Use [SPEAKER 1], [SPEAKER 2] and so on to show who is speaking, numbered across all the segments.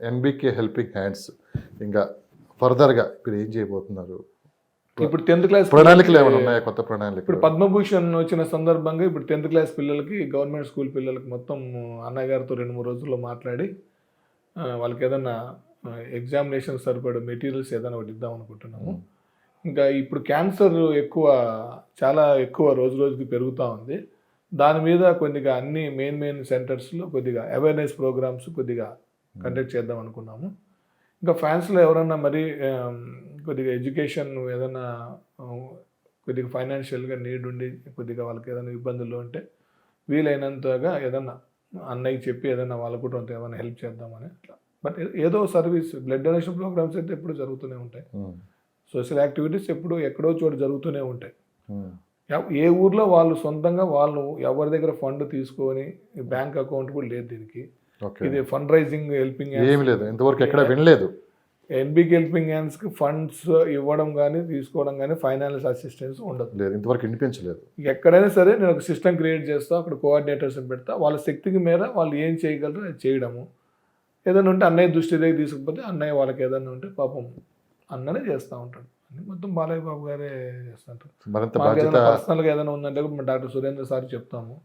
[SPEAKER 1] NBK helping hands ఇంకా ఫర్దర్గా ఇప్పుడు ఏం చేయబోతున్నారు?
[SPEAKER 2] ఇప్పుడు 10th క్లాస్
[SPEAKER 1] ప్రణాళికలు ఏమైనా ఉన్నాయా? కొత్త ప్రణాళిక?
[SPEAKER 2] ఇప్పుడు పద్మభూషణ్ వచ్చిన సందర్భంగా ఇప్పుడు 10th క్లాస్ పిల్లలకి గవర్నమెంట్ స్కూల్ పిల్లలకి మొత్తం అన్నయ్య గారితో 2-3 రోజుల్లో మాట్లాడి వాళ్ళకి ఏదన్నా ఎగ్జామినేషన్ సరిపడే మెటీరియల్స్ ఏదైనా ఒకటి ఇద్దాం అనుకుంటున్నాము. ఇంకా ఇప్పుడు క్యాన్సర్ చాలా ఎక్కువ రోజు రోజుకి పెరుగుతూ ఉంది. దాని మీద కొద్దిగా అన్ని మెయిన్ సెంటర్స్లో కొద్దిగా అవేర్నెస్ ప్రోగ్రామ్స్ కొద్దిగా కండక్ట్ చేద్దాం అనుకున్నాము. ఇంకా ఫ్యాన్స్లో ఎవరన్నా మరి కొద్దిగా ఎడ్యుకేషన్ ఏదైనా కొద్దిగా ఫైనాన్షియల్గా నీడ్ ఉండి కొద్దిగా వాళ్ళకి ఏదైనా ఇబ్బందులు ఉంటే వీలైనంతగా ఏదన్నా అన్నయ్యకి చెప్పి ఏదైనా వాళ్ళ కుటుంబంతో ఏమైనా హెల్ప్ చేద్దామని అట్లా. బట్ ఏదో సర్వీస్ బ్లడ్ డొనేషన్ ప్రోగ్రామ్స్ అయితే ఎప్పుడు జరుగుతూనే ఉంటాయి. సోషల్ యాక్టివిటీస్ ఎప్పుడు ఎక్కడో చోటు జరుగుతూనే ఉంటాయి. ఏ ఊర్లో వాళ్ళు సొంతంగా వాళ్ళు ఎవరి దగ్గర ఫండ్ తీసుకొని బ్యాంక్ అకౌంట్ కూడా లేదు దీనికి. ఇది ఫండ్ రైజింగ్ హెల్పింగ్
[SPEAKER 1] ఏమి లేదు, ఇంతవరకు ఎక్కడ వినలేదు.
[SPEAKER 2] ఎన్బికే హెల్పింగ్ హ్యాండ్స్కి ఫండ్స్ ఇవ్వడం కానీ తీసుకోవడం కానీ ఫైనాన్స్ అసిస్టెన్స్ ఉండదు,
[SPEAKER 1] లేదు, ఇంతవరకు వినిపించలేదు.
[SPEAKER 2] ఎక్కడైనా సరే నేను ఒక సిస్టమ్ క్రియేట్ చేస్తా, అక్కడ కోఆర్డినేటర్స్ని పెడతా, వాళ్ళ శక్తికి మేర వాళ్ళు ఏం చేయగలరో అది చేయడము. ఏదైనా ఉంటే అన్నయ్య దృష్టి దగ్గర తీసుకుపోతే అన్నయ్య వాళ్ళకి ఏదైనా ఉంటే పాపం అన్ననే చేస్తూ ఉంటాడు. అన్ని మొత్తం బాలయ్య బాబు గారే చేస్తుంటారు. పర్సనల్గా ఏదైనా ఉందంటే డాక్టర్ సురేంద్ర సార్ చెప్తాము.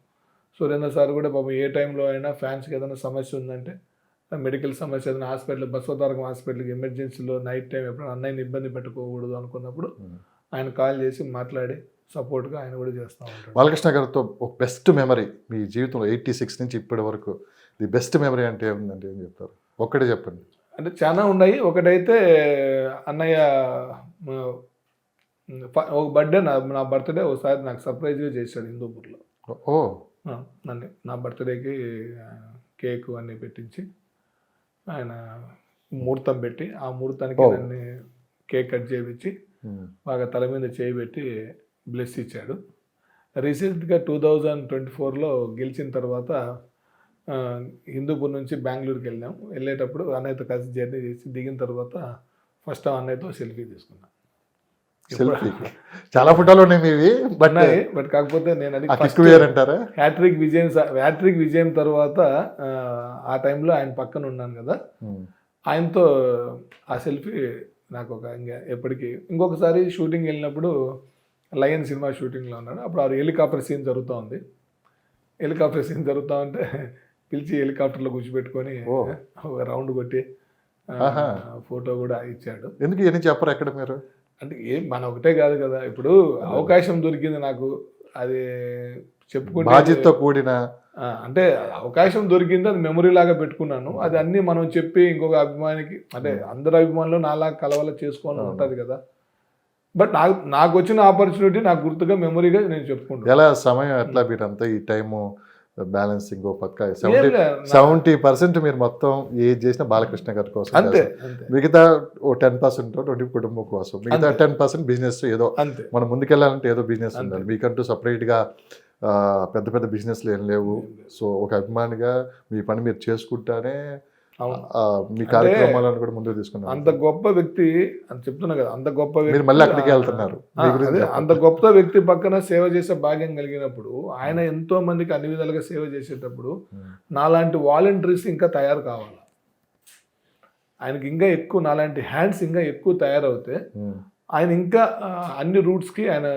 [SPEAKER 2] సురేంద్ర సార్ కూడా పాపం ఏ టైంలో అయినా ఫ్యాన్స్కి ఏదైనా సమస్య ఉందంటే, మెడికల్ సమస్య ఏదైనా హాస్పిటల్ బసవతారకం హాస్పిటల్కి ఎమర్జెన్సీలో నైట్ టైం ఎప్పుడైనా అన్నయ్యని ఇబ్బంది పెట్టుకోకూడదు అనుకున్నప్పుడు ఆయన కాల్ చేసి మాట్లాడి సపోర్ట్గా ఆయన కూడా చేస్తూ ఉంటాడు.
[SPEAKER 1] బాలకృష్ణ గారితో ఒక బెస్ట్ మెమరీ మీ జీవితంలో 86 నుంచి ఇప్పటి వరకు ది బెస్ట్ మెమరీ అంటే ఏముందంటే ఏం చెప్తారు? ఒక్కటే చెప్పండి.
[SPEAKER 2] అంటే చాలా ఉన్నాయి. ఒకటైతే అన్నయ్య ఒక బర్త్డే నా బర్త్డే ఒకసారి నాకు సర్ప్రైజ్గా చేశాడు హిందూపూర్లో. నన్ను నా బర్త్డేకి కేక్ అన్నీ పెట్టించి ఆయన ముహూర్తం పెట్టి ఆ ముహూర్తానికి నన్ను కేక్ కట్ చేయించి బాగా తల మీద చేయబెట్టి బ్లెస్ ఇచ్చాడు. రీసెంట్గా 2024లో గెలిచిన తర్వాత హిందూపూర్ నుంచి బెంగళూరుకి వెళ్ళేటప్పుడు అన్నయ్యతో కలిసి జర్నీ చేసి దిగిన తర్వాత ఫస్ట్ టైం అన్నయ్యతో సెల్ఫీ తీసుకున్నాను.
[SPEAKER 1] చాలా ఫోటోలు ఉన్నాయి మీవి,
[SPEAKER 2] బట్ కాకపోతే నేను అది హ్యాట్రిక్ విజయం తర్వాత ఆ టైంలో ఆయన పక్కన ఉన్నాను కదా, ఆయనతో ఆ సెల్ఫీ నాకు ఒక ఇంకా ఎప్పటికీ. ఇంకొకసారి షూటింగ్ వెళ్ళినప్పుడు లయన్ సినిమా షూటింగ్లో ఉన్నాడు, అప్పుడు ఆ హెలికాప్టర్ సీన్ జరుగుతూ ఉంది. హెలికాప్టర్ సీన్ జరుగుతూ ఉంటే పిలిచి హెలికాప్టర్లో కూర్చోబెట్టుకొని ఒక రౌండ్ కొట్టి ఫోటో కూడా ఇచ్చాడు.
[SPEAKER 1] ఎందుకు ఇవన్నీ చెప్పరు ఎక్కడ మీరు?
[SPEAKER 2] అంటే మన ఒకటే కాదు కదా, ఇప్పుడు అవకాశం దొరికింది నాకు, అది చెప్పుకుంటే
[SPEAKER 1] బాధ్యతతో కూడిన
[SPEAKER 2] అంటే అవకాశం దొరికింది, అది మెమరీ లాగా పెట్టుకున్నాను. అది అన్నీ మనం చెప్పి ఇంకొక అభిమానికి అంటే అందరు అభిమానులు నాలాగా కలవల చేసుకోవాలని ఉంటుంది కదా. బట్ నాకు వచ్చిన ఆపర్చునిటీ నాకు గుర్తుగా మెమరీగా నేను చెప్పుకుంటాను.
[SPEAKER 1] ఎలా సమయం ఎట్లా మీరంతా ఈ టైము బ్యాలెన్సింగ్ పక్క 70% మీరు మొత్తం ఏది చేసినా బాలకృష్ణ గారి కోసం,
[SPEAKER 2] అంతే.
[SPEAKER 1] మిగతా 10% 20 కుటుంబం కోసం, మిగతా 10% బిజినెస్. ఏదో మనం ముందుకెళ్ళాలంటే ఏదో బిజినెస్ ఉండాలి. మీకంటూ సపరేట్గా పెద్ద పెద్ద బిజినెస్లు ఏం లేవు. సో ఒక అభిమానిగా మీ పని మీరు చేసుకుంటానే మీ కార్యక్రమాలను కూడా ముందుకు తీసుకున్నారు.
[SPEAKER 2] అంత గొప్ప వ్యక్తి అని చెప్తున్నా కదా, అంత గొప్ప వ్యక్తి
[SPEAKER 1] మళ్ళీ అక్కడికి వెళ్తున్నారు.
[SPEAKER 2] అంత గొప్ప వ్యక్తి పక్కన సేవ చేసే భాగ్యం కలిగినప్పుడు, ఆయన ఎంతో మందికి అన్ని విధాలుగా సేవ చేసేటప్పుడు నాలాంటి వాలంటీర్స్ ఇంకా తయారు కావాలి. ఆయనకి ఇంకా ఎక్కువ నాలాంటి హ్యాండ్స్ ఇంకా ఎక్కువ తయారవుతే ఆయన ఇంకా అన్ని రూట్స్కి ఆయన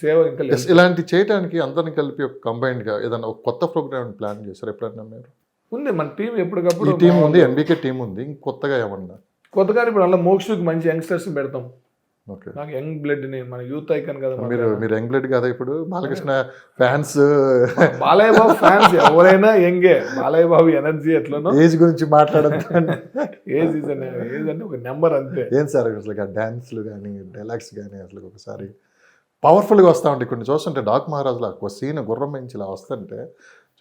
[SPEAKER 2] సేవ ఇంకా లేదు.
[SPEAKER 1] ఇలాంటి చేయడానికి అందరిని కలిపి ఒక కంబైన్డ్గా ఏదైనా ఒక కొత్త ప్రోగ్రామ్ ప్లాన్ చేశారు ఎప్పుడన్నా మీరు?
[SPEAKER 2] ఉంది, మన టీం ఎప్పటికప్పుడు
[SPEAKER 1] టీం ఉంది, ఎన్బికే టీం ఉంది. కొత్తగా ఏమన్నా
[SPEAKER 2] కొత్తగా ఇప్పుడు అలా మోక్షకి మంచి యంగ్స్టర్స్ని పెడతాం.
[SPEAKER 1] ఓకే,
[SPEAKER 2] నాకు యంగ్ బ్లడ్ని, మన యూత్ ఐకాన్ కదా.
[SPEAKER 1] మీరు యంగ్ బ్లడ్ కదా. ఇప్పుడు బాలకృష్ణ ఫ్యాన్స్,
[SPEAKER 2] బాలయ్య బాబు ఫ్యాన్స్ ఎవరైనా యంగే. బాలయ్య బాబు ఎనర్జీ ఎట్లనో.
[SPEAKER 1] ఏజ్ గురించి మాట్లాడద్దు,
[SPEAKER 2] ఏజ్ అంటే ఒక నెంబర్ అంతే.
[SPEAKER 1] ఏం సార్ అసలు డాన్స్లు కానీ డైలాగ్స్ కానీ అసలు ఒకసారి పవర్ఫుల్గా వస్తూ ఉంటాయి. కొన్ని చూస్తుంటే డాక్ మహారాజులో ఒక సీన్ గుర్రం పెంచి ఇలా వస్తుంటే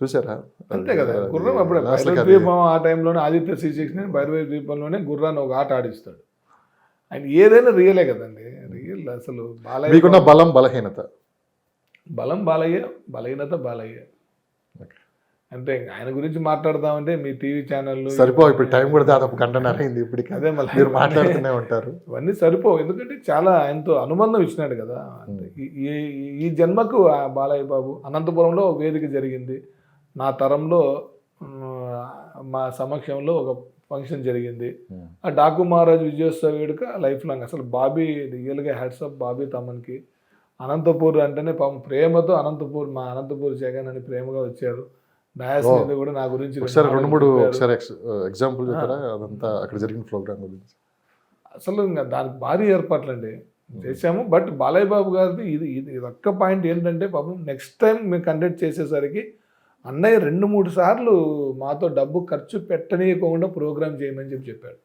[SPEAKER 1] చూసారా?
[SPEAKER 2] అంతే కదా, గుర్రం అప్పుడు ద్వీపం ఆ టైంలోనే ఆదిత్య శ్రీశేష్ భైరవ ద్వీపంలోనే గుర్రాన్ని ఒక ఆట ఆడిస్తాడు. ఆయన ఏదైనా రియలే కదండి, రియల్. అసలు బాలయ్య
[SPEAKER 1] మీకున్న బలం బలహీనత?
[SPEAKER 2] బలం బాలయ్య, బలహీనత బాలయ్య. అంటే ఆయన గురించి మాట్లాడదామంటే మీ టీవీ ఛానళ్ళు
[SPEAKER 1] సరిపో. ఇప్పుడు టైం కూడా దాదాపు గంటన్నర అయింది. ఇప్పటికి అదే మళ్ళీ మీరు మాట్లాడుతూనే ఉంటారు.
[SPEAKER 2] ఇవన్నీ సరిపోవు, ఎందుకంటే చాలా ఆయనతో అనుబంధం ఇచ్చినాడు కదా. ఈ జన్మకు బాలయ్య బాబు అనంతపురంలో వేదిక జరిగింది. నా తరంలో మా సమక్షంలో ఒక ఫంక్షన్ జరిగింది. ఆ డాకు మహారాజ్ విజయోత్సవ వేడుక లైఫ్ లాంగ్. అసలు బాబీ రియల్గా హ్యాట్స్ ఆఫ్ బాబీ తమన్కి. అనంతపూర్ అంటేనే పాపం ప్రేమతో మా అనంతపూర్ జగన్ అని ప్రేమగా వచ్చారు. డయాస్ మీద కూడా నా గురించి
[SPEAKER 1] ఒకసారి 2-3 ఒకసారి ఎగ్జాంపుల్ చెప్పారా అదంతా అక్కడ జరిగిన ప్రోగ్రామ్ గురించి?
[SPEAKER 2] అసలు ఇంకా దానికి భారీ ఏర్పాట్లు అండి చేశాము. బట్ బాలయ్య బాబు గారిది ఇది ఒక్క పాయింట్ ఏంటంటే పాపం నెక్స్ట్ టైం మేము కండక్ట్ చేసేసరికి అన్నయ్య 2-3 సార్లు మాతో డబ్బు ఖర్చు పెట్టనీయకుండా ప్రోగ్రామ్ చేయమని చెప్పాడు.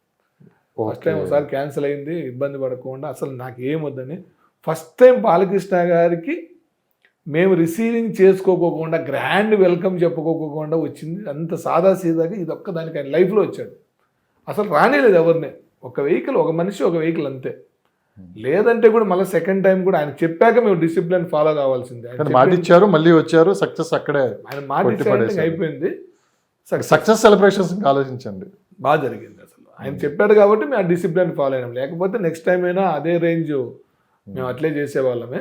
[SPEAKER 2] ఫస్ట్ టైం ఒకసారి క్యాన్సిల్ అయింది, ఇబ్బంది పడకుండా అసలు నాకు ఏమొద్దని. ఫస్ట్ టైం బాలకృష్ణ గారికి మేము రిసీవింగ్ చేసుకోకోకుండా గ్రాండ్ వెల్కమ్ చెప్పుకోకుండా వచ్చింది. అంత సాదాసీదాగా ఇది ఒక్కదానికి ఆయన లైఫ్లో వచ్చాడు. అసలు రానేలేదు ఎవరిని. ఒక వెహికల్, ఒక మనిషి, ఒక వెహికల్ అంతే. లేదంటే కూడా మళ్ళీ సెకండ్ టైం కూడా ఆయన చెప్పాక మేము డిసిప్లిన్ ఫాలో కావాల్సిందే.
[SPEAKER 1] మాట ఇచ్చారు, మళ్ళీ వచ్చారు, సక్సెస్ అక్కడే.
[SPEAKER 2] ఆయన మాట ఇచ్చారు, అయిపోయింది.
[SPEAKER 1] సక్సెస్ సెలబ్రేషన్స్ ఆలోచించండి.
[SPEAKER 2] బాగా జరిగింది. అసలు ఆయన చెప్పాడు కాబట్టి మేము ఆ డిసిప్లిన్ ఫాలో అయినాం. లేకపోతే నెక్స్ట్ టైం అయినా అదే రేంజ్ మేము అట్లే చేసేవాళ్ళమే.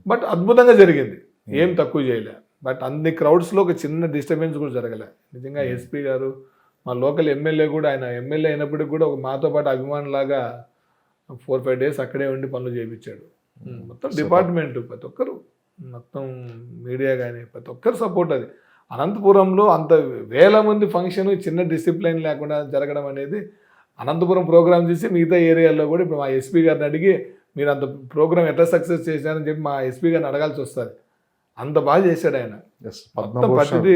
[SPEAKER 2] బట్ అద్భుతంగా జరిగింది, ఏం తక్కువ చేయలే. బట్ అన్ని క్రౌడ్స్లో ఒక చిన్న డిస్టర్బెన్స్ కూడా జరగలే. నిజంగా ఎస్పీ గారు, మా లోకల్ ఎమ్మెల్యే కూడా, ఆయన ఎమ్మెల్యే అయినప్పటికీ కూడా ఒక మాతో పాటు అభిమానులాగా 4-5 డేస్ అక్కడే ఉండి పనులు చేయించాడు. మొత్తం డిపార్ట్మెంట్, ప్రతి ఒక్కరు, మొత్తం మీడియా కానీ ప్రతి ఒక్కరు సపోర్ట్. అది అనంతపురంలో అంత వేల మంది ఫంక్షన్ చిన్న డిసిప్లైన్ లేకుండా జరగడం అనేది, అనంతపురం ప్రోగ్రామ్ చేసి మిగతా ఏరియాల్లో కూడా ఇప్పుడు మా ఎస్పీ గారిని అడిగి మీరు అంత ప్రోగ్రామ్ ఎట్లా సక్సెస్ చేశారని చెప్పి మా ఎస్పీ గారిని అడగాల్సి వస్తుంది. అంత బాగా చేశాడు ఆయన. మొత్తం ప్రతిదీ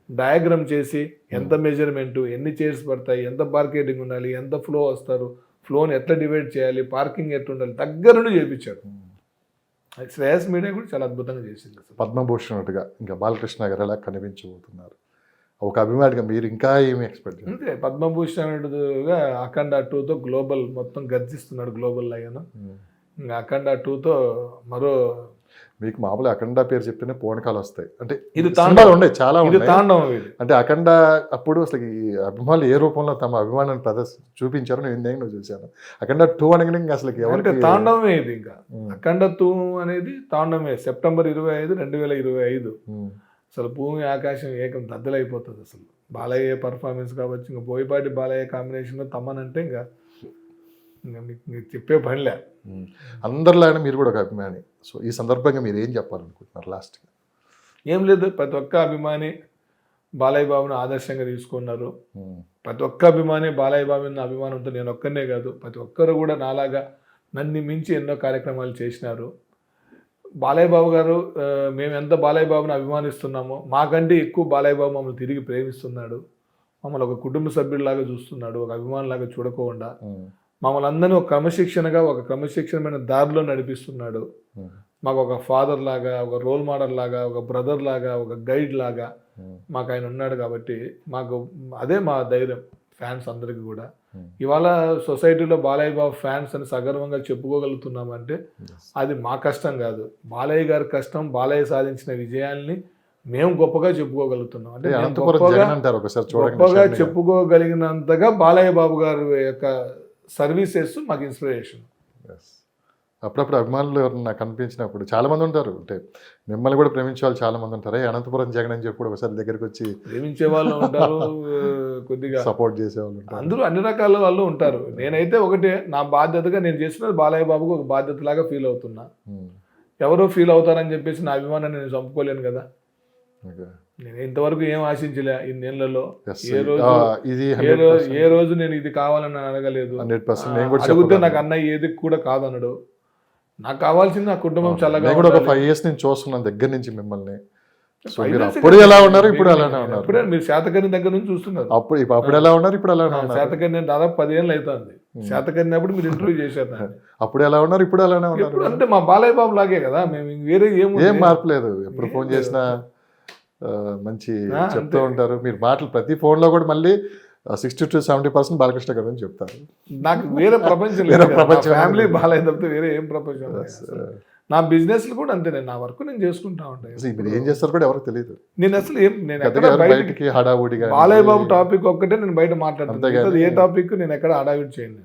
[SPEAKER 2] డయాగ్రామ్ చేసి ఎంత మెజర్మెంటు, ఎన్ని చైర్స్ పడతాయి, ఎంత మార్కెటింగ్ ఉండాలి, ఎంత ఫ్లో వస్తారు, ఫ్లోని ఎట్లా డివైడ్ చేయాలి, పార్కింగ్ ఎట్లా ఉండాలి, దగ్గరుండి చేయించాడు. శ్రేయస్ మీడియా కూడా చాలా అద్భుతంగా చేసింది.
[SPEAKER 1] పద్మభూషణుడిగా ఇంకా బాలకృష్ణ గారు ఎలా కనిపించబోతున్నారు? ఒక అభిమానిగా మీరు ఇంకా ఏమి ఎక్స్పెక్ట్?
[SPEAKER 2] అంతే, పద్మభూషణుడుగా అఖండ 2తో గ్లోబల్ మొత్తం గర్జిస్తున్నాడు, గ్లోబల్ లయన్. ఇంకా అఖండ 2తో మరో,
[SPEAKER 1] మీకు మామూలు అఖండ పేరు చెప్తేనే పూనకాలు వస్తాయి. అంటే
[SPEAKER 2] ఇది తాండవం
[SPEAKER 1] ఉన్నాయి, చాలా
[SPEAKER 2] తాండవం.
[SPEAKER 1] అంటే అఖండ అప్పుడు అసలు ఈ అభిమానులు ఏ రూపంలో తమ అభిమానాన్ని చూపించారో నేను చూశాను. అఖండ 2 అనగానే ఇంకా అసలు ఎవరికి
[SPEAKER 2] తాండవమే ఇది. ఇంకా అఖండ 2 అనేది తాండవమే. సెప్టెంబర్ 25, 2025 అసలు భూమి ఆకాశం ఏకం దద్దలైపోతుంది. అసలు బాలయ్య పర్ఫార్మెన్స్ కావచ్చు, ఇంకా బోయపాటి బాలయ్య కాంబినేషన్లో తమ్మనంటే ఇంకా మీకు చెప్పే పనిలే.
[SPEAKER 1] అందరిలానే మీరు కూడా ఒక అభిమాని. సో ఈ సందర్భంగా మీరు ఏం చెప్పాలనుకుంటున్నారు లాస్ట్గా?
[SPEAKER 2] ఏం లేదు, ప్రతి ఒక్క అభిమాని బాలయ్య బాబుని ఆదర్శంగా తీసుకున్నారు. ప్రతి ఒక్క అభిమాని బాలయ్య బాబు మీద అభిమానంతో, నేను ఒక్కనే కాదు ప్రతి ఒక్కరు కూడా నాలాగా నన్ను మించి ఎన్నో కార్యక్రమాలు చేసినారు. బాలయ్య బాబు గారు, మేము ఎంత బాలయ్య బాబుని అభిమానిస్తున్నామో మాకంటే ఎక్కువ బాలయ్య బాబు మమ్మల్ని తిరిగి ప్రేమిస్తున్నాడు. మమ్మల్ని ఒక కుటుంబ సభ్యుడిలాగా చూస్తున్నాడు, ఒక అభిమానిలాగా చూడకుండా మమ్మల్ని అందరినీ ఒక క్రమశిక్షణమైన దారిలో నడిపిస్తున్నాడు. మాకు ఒక ఫాదర్ లాగా, ఒక రోల్ మోడల్ లాగా, ఒక బ్రదర్ లాగా, ఒక గైడ్ లాగా మాకు ఆయన ఉన్నాడు. కాబట్టి మాకు అదే మా ధైర్యం ఫ్యాన్స్ అందరికీ కూడా. ఇవాళ సొసైటీలో బాలయ్య బాబు ఫ్యాన్స్ అని సగర్వంగా చెప్పుకోగలుగుతున్నామంటే అది మా కష్టం కాదు, బాలయ్య గారి కష్టం. బాలయ్య సాధించిన విజయాల్ని మేము గొప్పగా చెప్పుకోగలుగుతున్నాం. అంటే గొప్పగా చెప్పుకోగలిగినంతగా బాలయ్య బాబు గారి యొక్క సర్వీసెస్ మాకు ఇన్స్పిరేషన్.
[SPEAKER 1] అప్పుడప్పుడు అభిమానులు నాకు కనిపించినప్పుడు చాలా మంది ఉంటారు, అంటే మిమ్మల్ని కూడా ప్రేమించే వాళ్ళు చాలా మంది ఉంటారు. అనంతపురం జగన్ అని చెప్పి ఒకసారి దగ్గరికి వచ్చి
[SPEAKER 2] ప్రేమించే వాళ్ళు ఉంటారు, కొద్దిగా
[SPEAKER 1] సపోర్ట్ చేసేవాళ్ళు ఉంటారు.
[SPEAKER 2] అందరూ అన్ని రకాల వాళ్ళు ఉంటారు. నేనైతే ఒకటే, నా బాధ్యతగా నేను చేస్తున్నది బాలయ్య బాబుకు ఒక బాధ్యతలాగా ఫీల్ అవుతున్నా. ఎవరో ఫీల్ అవుతారని చెప్పేసి నా అభిమానాన్ని నేను చంపుకోలేను కదా. నేను ఇంతవరకు ఏం ఆశించలే ఇన్నేళ్లలో. ఏ రోజు నేను ఇది కావాలని అడగలేదు. అడిగితే నాకు అన్నయ్య ఏది కూడా కాదన్నాడు. నాకు కావాల్సింది నా కుటుంబం చల్లగా.
[SPEAKER 1] ఒక 5 years నుంచి చూస్తున్నాను దగ్గర నుంచి మిమ్మల్ని. అప్పుడు ఎలా ఉన్నారు, ఇప్పుడు అలానే ఉన్నారు.
[SPEAKER 2] ఇప్పుడే మీరు శాతకర్ణి దగ్గర నుంచి చూస్తున్నారు.
[SPEAKER 1] అప్పుడు ఎలా ఉన్నారు, ఇప్పుడు అలానే ఉన్నారు.
[SPEAKER 2] శాతకర్ణి నేను దాదాపు 10 ఏళ్ళు అవుతుంది. శాతకర్ణి అప్పుడు మీరు ఇంటర్వ్యూ చేశారు.
[SPEAKER 1] అప్పుడు ఎలా ఉన్నారు, ఇప్పుడు అలానే ఉన్నారు.
[SPEAKER 2] అంటే మా బాలయ్య బాబు లాగే కదా, మేము వేరే ఏం
[SPEAKER 1] మార్పు లేదు. ఎప్పుడు ఫోన్ చేసినా మంచి చెప్తూ ఉంటారు. మీరు మాటలు ప్రతి ఫోన్లో కూడా మళ్ళీ 60 to 70% బాలకృష్ణ గారు అని చెప్తారు.
[SPEAKER 2] నాకు వేరే ప్రపంచం ఫ్యామిలీ బాలయ్య తప్పితే వేరే ఏం ప్రపంచం. నా బిజినెస్లు కూడా అంతే, నా వర్క్ నేను చేసుకుంటా ఉంటాను.
[SPEAKER 1] మీరు ఏం చేస్తారు కూడా ఎవరికి తెలియదు.
[SPEAKER 2] నేను అసలు బయటికి హడావుడిగా బాలయ్య బాబు టాపిక్ ఒక్కటే నేను బయట మాట్లాడుతాను. ఏ టాపిక్ నేను ఎక్కడ హడావిడి చేయను.